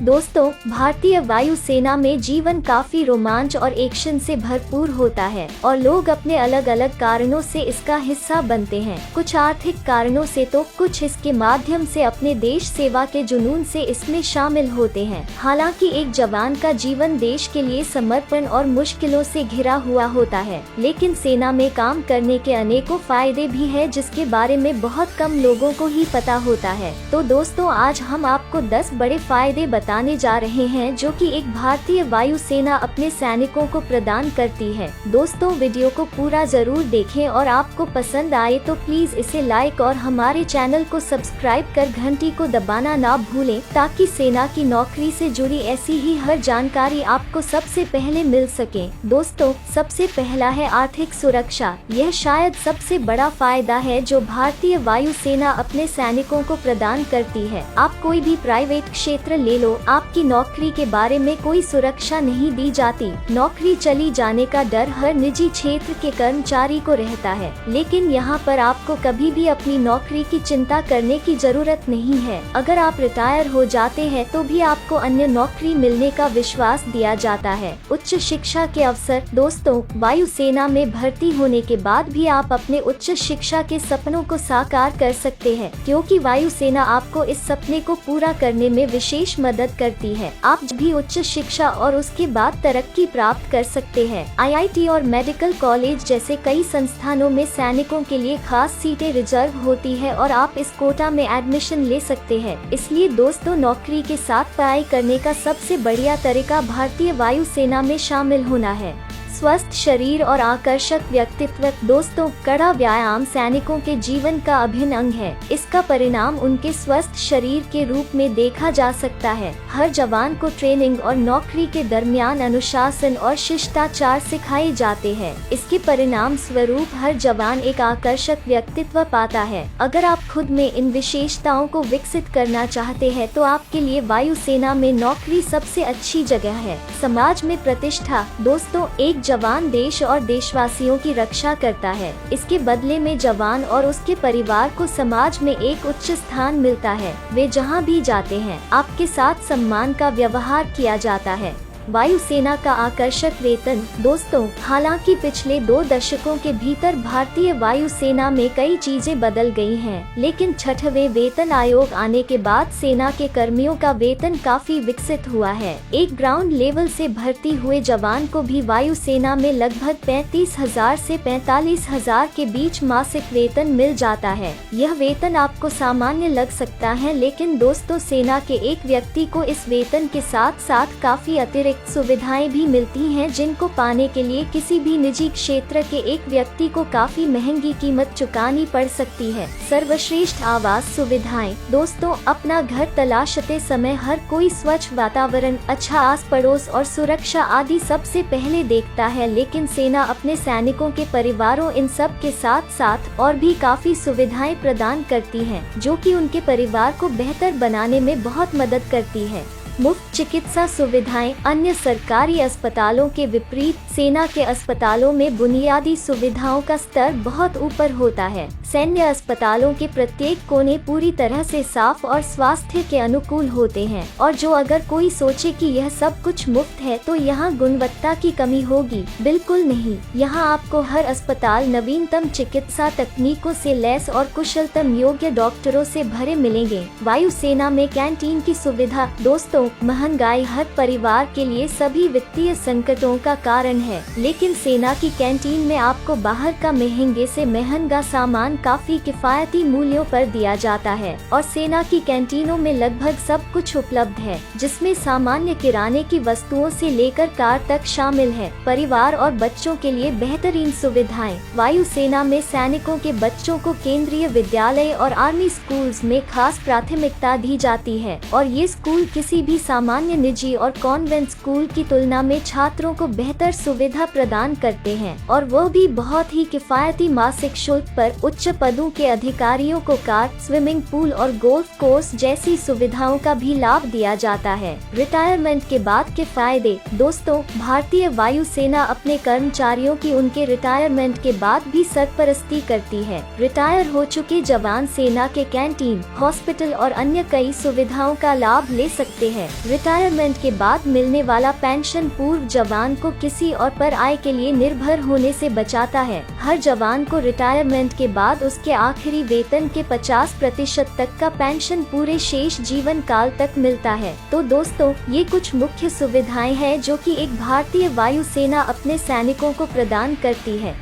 दोस्तों, भारतीय वायु सेना में जीवन काफी रोमांच और एक्शन से भरपूर होता है और लोग अपने अलग अलग कारणों से इसका हिस्सा बनते हैं। कुछ आर्थिक कारणों से तो कुछ इसके माध्यम से अपने देश सेवा के जुनून से इसमें शामिल होते हैं। हालांकि एक जवान का जीवन देश के लिए समर्पण और मुश्किलों से घिरा हुआ होता है, लेकिन सेना में काम करने के अनेकों फायदे भी हैं जिसके बारे में बहुत कम लोगों को ही पता होता है। तो दोस्तों, आज हम आपको 10 बड़े फायदे बताने जा रहे हैं जो कि एक भारतीय वायु सेना अपने सैनिकों को प्रदान करती है। दोस्तों, वीडियो को पूरा जरूर देखें और आपको पसंद आए तो प्लीज इसे लाइक और हमारे चैनल को सब्सक्राइब कर घंटी को दबाना ना भूलें, ताकि सेना की नौकरी से जुड़ी ऐसी ही हर जानकारी आपको सबसे पहले मिल सके। दोस्तों, सबसे पहला है आर्थिक सुरक्षा। यह शायद सबसे बड़ा फायदा है जो भारतीय वायु सेना अपने सैनिकों को प्रदान करती है। आप कोई भी प्राइवेट क्षेत्र ले लो, आपकी नौकरी के बारे में कोई सुरक्षा नहीं दी जाती। नौकरी चली जाने का डर हर निजी क्षेत्र के कर्मचारी को रहता है, लेकिन यहाँ पर आपको कभी भी अपनी नौकरी की चिंता करने की जरूरत नहीं है। अगर आप रिटायर हो जाते हैं तो भी आपको अन्य नौकरी मिलने का विश्वास दिया जाता है। उच्च शिक्षा के अवसर। दोस्तों, वायु सेना में भर्ती होने के बाद भी आप अपने उच्च शिक्षा के सपनों को साकार कर सकते हैं, क्योंकि वायु सेना आपको इस सपने को पूरा करने में विशेष मदद करती है। आप भी उच्च शिक्षा और उसके बाद तरक्की प्राप्त कर सकते हैं। आईआईटी और मेडिकल कॉलेज जैसे कई संस्थानों में सैनिकों के लिए खास सीटें रिजर्व होती है और आप इस कोटा में एडमिशन ले सकते हैं। इसलिए दोस्तों, नौकरी के साथ पढ़ाई करने का सबसे बढ़िया तरीका भारतीय वायु सेना में शामिल होना है। स्वस्थ शरीर और आकर्षक व्यक्तित्व। दोस्तों, कड़ा व्यायाम सैनिकों के जीवन का अभिन्न अंग है। इसका परिणाम उनके स्वस्थ शरीर के रूप में देखा जा सकता है। हर जवान को ट्रेनिंग और नौकरी के दरमियान अनुशासन और शिष्टाचार सिखाए जाते हैं। इसके परिणाम स्वरूप हर जवान एक आकर्षक व्यक्तित्व पाता है। अगर आप खुद में इन विशेषताओं को विकसित करना चाहते हैं तो आपके लिए वायु सेना में नौकरी सबसे अच्छी जगह है। समाज में प्रतिष्ठा। दोस्तों, एक जवान देश और देशवासियों की रक्षा करता है। इसके बदले में जवान और उसके परिवार को समाज में एक उच्च स्थान मिलता है। वे जहां भी जाते हैं, आपके साथ सम्मान का व्यवहार किया जाता है। वायु सेना का आकर्षक वेतन। दोस्तों, हालांकि पिछले 2 दशकों के भीतर भारतीय वायु सेना में कई चीजें बदल गई हैं, लेकिन 6वें वेतन आयोग आने के बाद सेना के कर्मियों का वेतन काफी विकसित हुआ है। एक ग्राउंड लेवल से भर्ती हुए जवान को भी वायु सेना में लगभग 35,000 से 45,000 के बीच मासिक वेतन मिल जाता है। यह वेतन आपको सामान्य लग सकता है, लेकिन दोस्तों, सेना के एक व्यक्ति को इस वेतन के साथ साथ काफी अतिरिक्त सुविधाएं भी मिलती हैं, जिनको पाने के लिए किसी भी निजी क्षेत्र के एक व्यक्ति को काफी महंगी कीमत चुकानी पड़ सकती है। सर्वश्रेष्ठ आवास सुविधाएं। दोस्तों, अपना घर तलाशते समय हर कोई स्वच्छ वातावरण, अच्छा आस पड़ोस और सुरक्षा आदि सबसे पहले देखता है, लेकिन सेना अपने सैनिकों के परिवारों इन सब के साथ साथ और भी काफी सुविधाएं प्रदान करती है, जो कि उनके परिवार को बेहतर बनाने में बहुत मदद करती है। मुफ्त चिकित्सा सुविधाएं। अन्य सरकारी अस्पतालों के विपरीत सेना के अस्पतालों में बुनियादी सुविधाओं का स्तर बहुत ऊपर होता है। सैन्य अस्पतालों के प्रत्येक कोने पूरी तरह से साफ और स्वास्थ्य के अनुकूल होते हैं, और जो अगर कोई सोचे कि यह सब कुछ मुफ्त है तो यहाँ गुणवत्ता की कमी होगी, बिल्कुल नहीं। यहाँ आपको हर अस्पताल नवीनतम चिकित्सा तकनीकों से लैस और कुशलतम योग्य डॉक्टरों से भरे मिलेंगे। वायु सेना में कैंटीन की सुविधा। दोस्तों, महंगाई हर परिवार के लिए सभी वित्तीय संकटों का कारण है, लेकिन सेना की कैंटीन में आपको बाहर का महंगे से महंगा सामान काफी किफायती मूल्यों पर दिया जाता है, और सेना की कैंटीनों में लगभग सब कुछ उपलब्ध है, जिसमें सामान्य किराने की वस्तुओं से लेकर कार तक शामिल है। परिवार और बच्चों के लिए बेहतरीन सुविधाएं। वायु सेना में सैनिकों के बच्चों को केंद्रीय विद्यालय और आर्मी स्कूल्स में खास प्राथमिकता दी जाती है, और ये स्कूल किसी भी सामान्य निजी और कॉन्वेंट स्कूल की तुलना में छात्रों को बेहतर सुविधा प्रदान करते हैं, और वो भी बहुत ही किफायती मासिक शुल्क पर। उच्च पदों के अधिकारियों को कार, स्विमिंग पूल और गोल्फ कोर्स जैसी सुविधाओं का भी लाभ दिया जाता है। रिटायरमेंट के बाद के फायदे। दोस्तों, भारतीय वायुसेना अपने कर्मचारियों की उनके रिटायरमेंट के बाद भी सरपरस्ती करती है। रिटायर हो चुके जवान सेना के कैंटीन, हॉस्पिटल और अन्य कई सुविधाओं का लाभ ले सकते हैं। रिटायरमेंट के बाद मिलने वाला पेंशन पूर्व जवान को किसी और पर आय के लिए निर्भर होने से बचाता है। हर जवान को रिटायरमेंट के बाद उसके आखिरी वेतन के 50% तक का पेंशन पूरे शेष जीवन काल तक मिलता है। तो दोस्तों, ये कुछ मुख्य सुविधाएं हैं जो कि एक भारतीय वायुसेना अपने सैनिकों को प्रदान करती है।